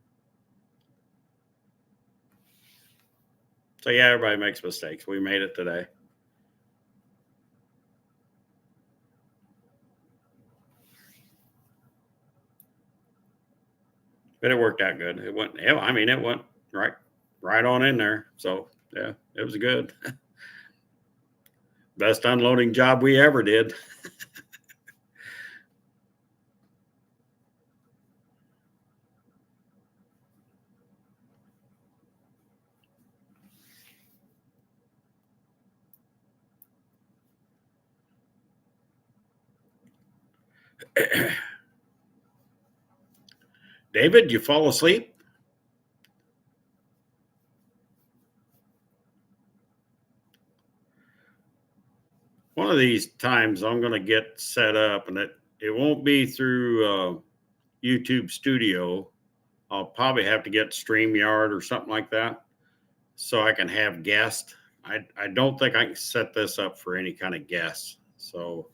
S1: So yeah, everybody makes mistakes. We made it today. But it worked out good. It went. I mean, it went right on in there. So yeah, it was good. Best unloading job we ever did. David, you fall asleep? One of these times I'm going to get set up, and it won't be through YouTube Studio. I'll probably have to get StreamYard or something like that so I can have guests. I don't think I can set this up for any kind of guests. So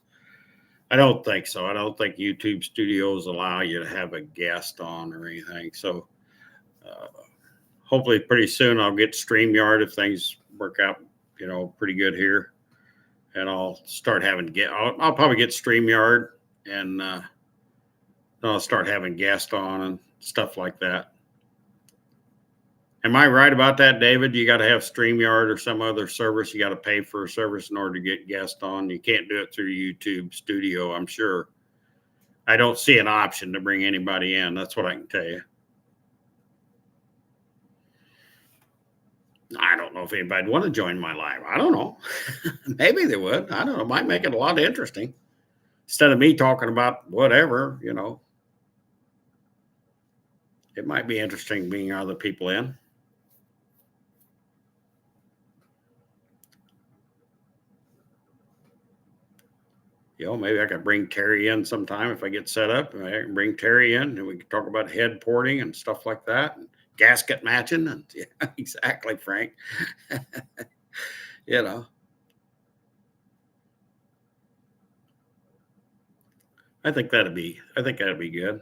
S1: I don't think so. I don't think YouTube Studios allow you to have a guest on or anything. So uh, hopefully pretty soon I'll get StreamYard if things work out, pretty good here. And I'll start I'll probably get StreamYard and I'll start having guests on and stuff like that. Am I right about that, David? You got to have StreamYard or some other service. You got to pay for a service in order to get guests on. You can't do it through YouTube Studio, I'm sure. I don't see an option to bring anybody in. That's what I can tell you. I don't know if anybody would want to join my live. I don't know. Maybe they would. I don't know. It might make it a lot interesting. Instead of me talking about whatever, it might be interesting being other people in. Maybe I could bring Terry in sometime if I get set up. I can bring Terry in and we can talk about head porting and stuff like that, and gasket matching. And yeah, exactly, Frank. you know, I think that'd be good.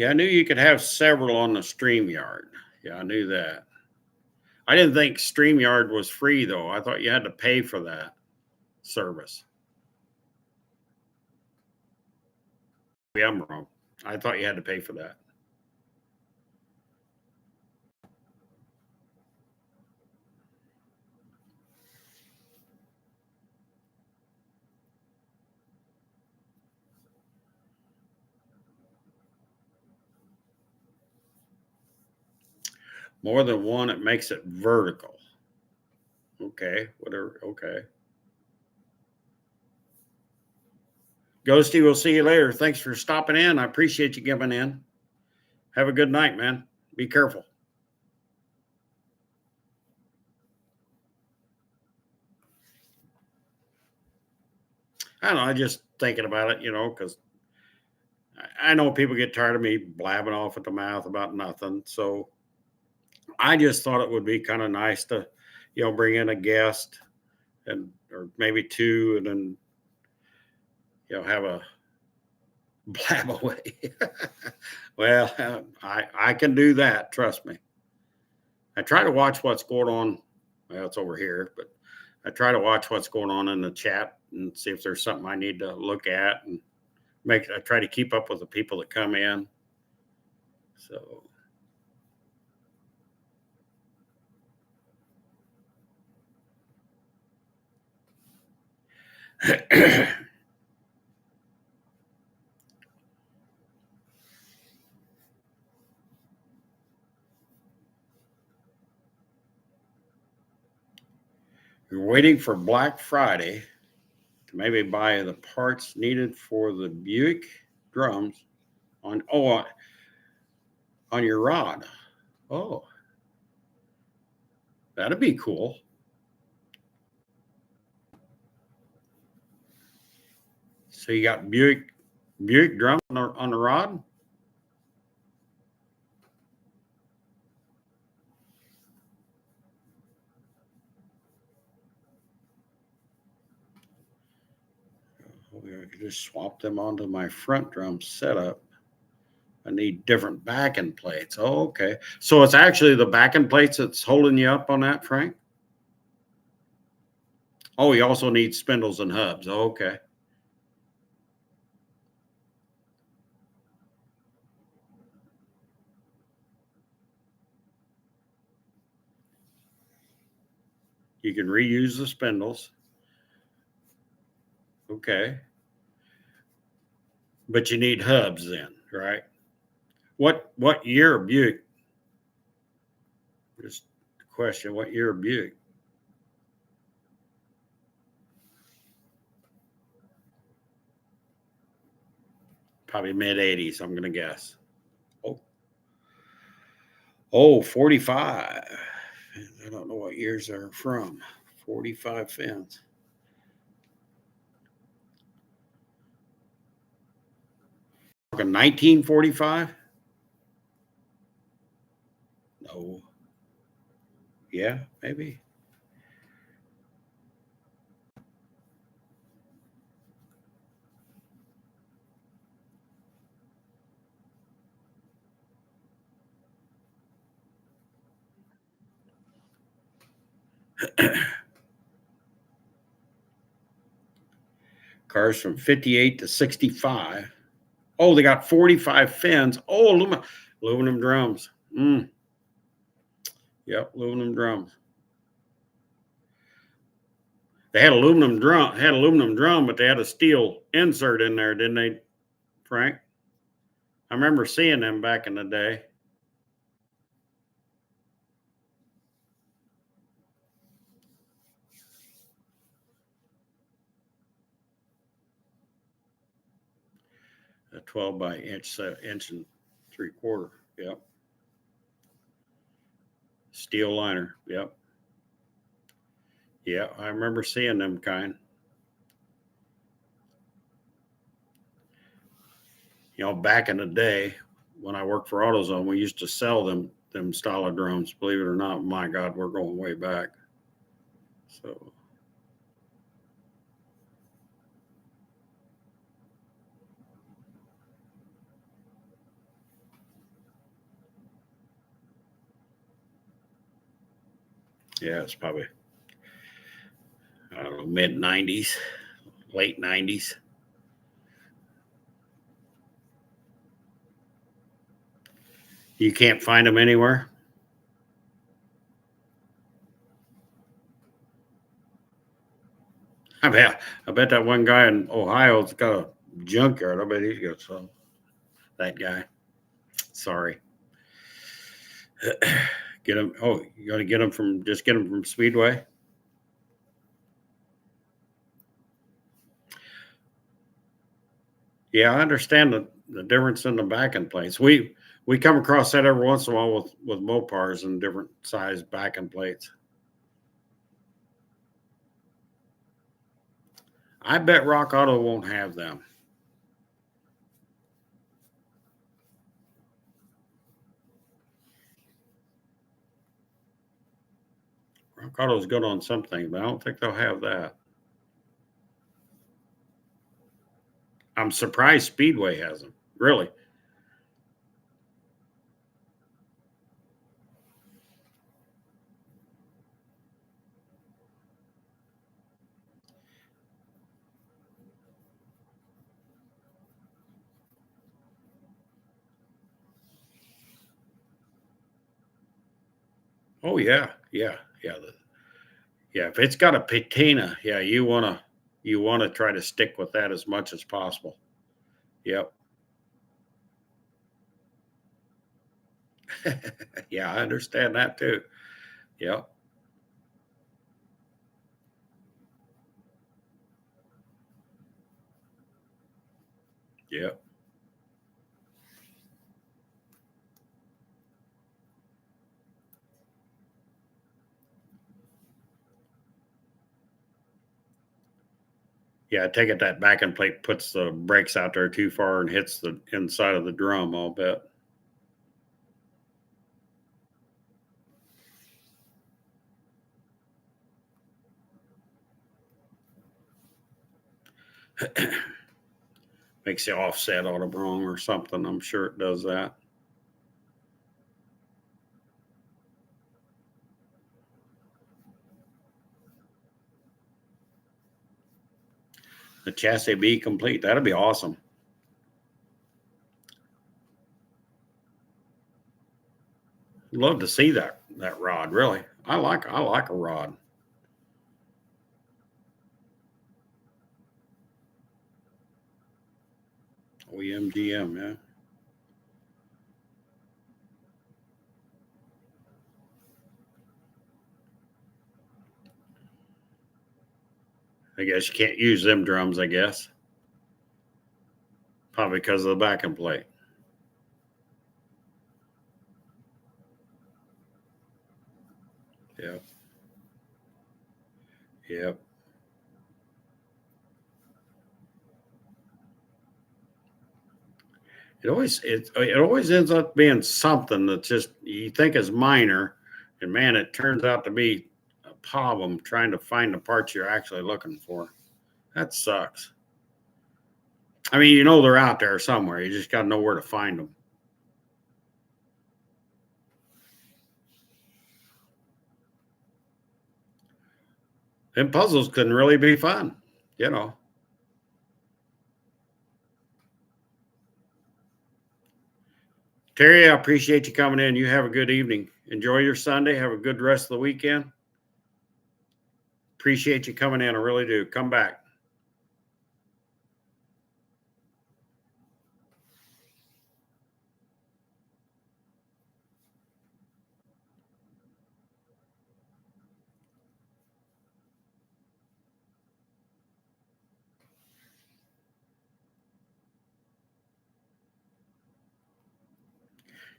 S1: Yeah, I knew you could have several on the StreamYard. Yeah, I knew that. I didn't think StreamYard was free, though. I thought you had to pay for that service. Yeah, I'm wrong. I thought you had to pay for that. More than one, it makes it vertical. Okay, whatever. Okay. Ghosty, we'll see you later. Thanks for stopping in. I appreciate you giving in. Have a good night, man. Be careful. I don't know. I just thinking about it, because I know people get tired of me blabbing off at the mouth about nothing. So I just thought it would be kind of nice to, bring in a guest or maybe two, and then, have a blab away. Well, I can do that. Trust me. I try to watch what's going on. Well, it's over here, but I try to watch what's going on in the chat and see if there's something I need to look at and I try to keep up with the people that come in. So you're waiting for Black Friday to maybe buy the parts needed for the Buick drums on your rod. Oh, that'd be cool. So you got Buick drum on the rod? I could just swap them onto my front drum setup. I need different backing plates. Oh, okay. So it's actually the backing plates that's holding you up on that, Frank? Oh, you also need spindles and hubs. Oh, okay. You can reuse the spindles. Okay. But you need hubs then, right? What year Buick? Just a question. What year Buick? Probably mid 80s, I'm gonna guess. Oh, 45. I don't know what years they're from. 45 fins. 1945? No. Yeah, maybe. Cars from 58 to 65. Oh, they got 45 fins. Oh, aluminum drums. Yep, aluminum drums. They had aluminum drum, but they had a steel insert in there, didn't they, Frank? I remember seeing them back in the day. A 12 by inch and 3/4. Yep. Steel liner. Yep. Yeah, I remember seeing them kind. Back in the day when I worked for AutoZone, we used to sell them style of drums. Believe it or not, my God, we're going way back. So Yeah, it's probably, I don't know, mid 90s, late 90s. You can't find them anywhere. I bet that one guy in Ohio's got a junkyard. I bet he's got some. That guy. Sorry. Get him. Oh, you got to get him from, just get him from Speedway. Yeah, I understand the difference in the backing plates. We come across that every once in a while with Mopars and different size backing plates. I bet Rock Auto won't have them. Rock Auto's good on some things, but I don't think they'll have that. I'm surprised Speedway has them. Really. Oh yeah, yeah, yeah. Yeah, if it's got a patina, yeah, you wanna try to stick with that as much as possible. Yep. Yeah, I understand that too. Yep. Yep. Yeah, I take it that backing plate puts the brakes out there too far and hits the inside of the drum, I'll bet. Makes the offset on them wrong or something. I'm sure it does that. The chassis be complete. That'd be awesome. Love to see that rod. Really, I like a rod. OEM GM, yeah. I guess you can't use them drums. I guess probably because of the backing plate. Yep. Yep. It always ends up being something that just you think is minor, and man, it turns out to be a problem trying to find the parts you're actually looking for. That sucks. I mean, they're out there somewhere. You just got to know where to find them. And puzzles can really be fun, you know. Terry, I appreciate you coming in. You have a good evening. Enjoy your Sunday. Have a good rest of the weekend. Appreciate you coming in. I really do. Come back.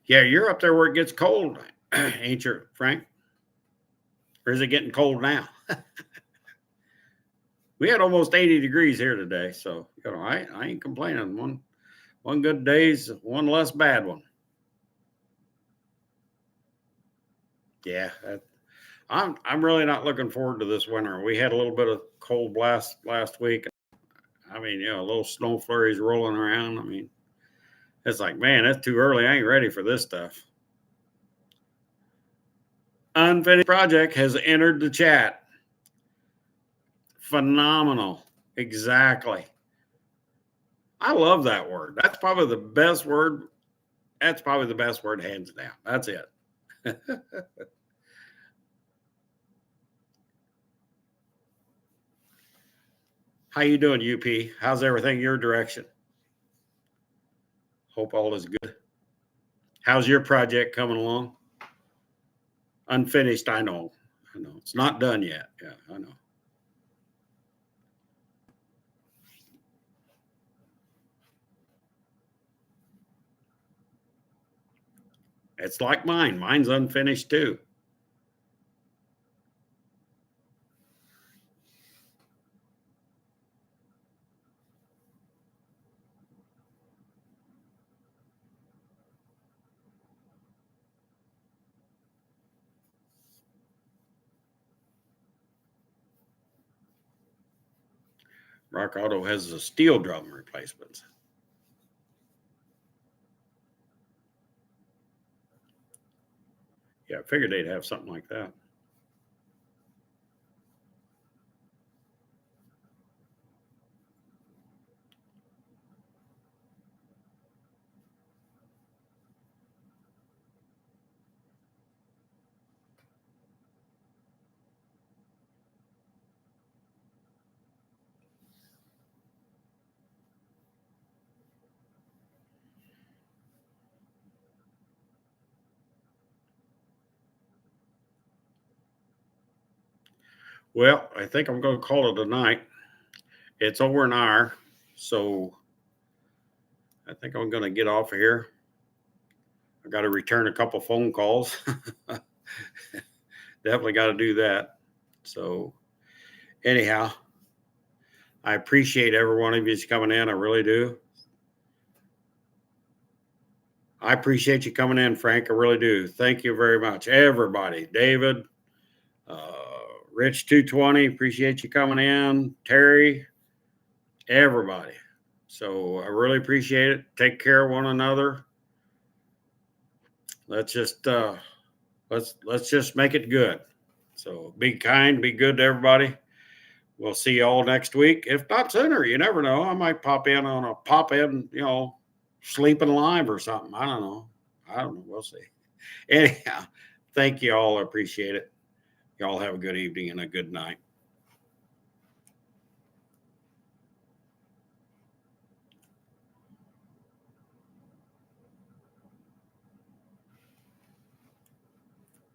S1: Yeah, you're up there where it gets cold, ain't you, Frank? Or is it getting cold now? We had almost 80 degrees here today, so I ain't complaining. One good day's one less bad one. Yeah, I'm really not looking forward to this winter. We had a little bit of cold blast last week. I mean, little snow flurries rolling around. I mean, it's like, man, that's too early. I ain't ready for this stuff. Unfinished project has entered the chat. Phenomenal. Exactly. I love that word. That's probably the best word. That's probably the best word, hands down. That's it. How you doing, UP? How's everything your direction? Hope all is good. How's your project coming along? Unfinished, I know. I know. It's not done yet. Yeah, I know. It's like mine. Mine's unfinished too. Rock Auto has the steel drum replacements. Yeah, I figured they'd have something like that. Well, I think I'm going to call it a night. It's over an hour, so I think I'm going to get off of here. I got to return a couple phone calls. Definitely got to do that. So, anyhow, I appreciate every one of you coming in. I really do. I appreciate you coming in, Frank. I really do. Thank you very much, everybody. David, Rich 220, appreciate you coming in. Terry, everybody. So I really appreciate it. Take care of one another. Let's just let's just make it good. So be kind, be good to everybody. We'll see you all next week. If not sooner, you never know. I might pop in, sleeping live or something. I don't know. We'll see. Anyhow, thank you all. I appreciate it. Y'all have a good evening and a good night.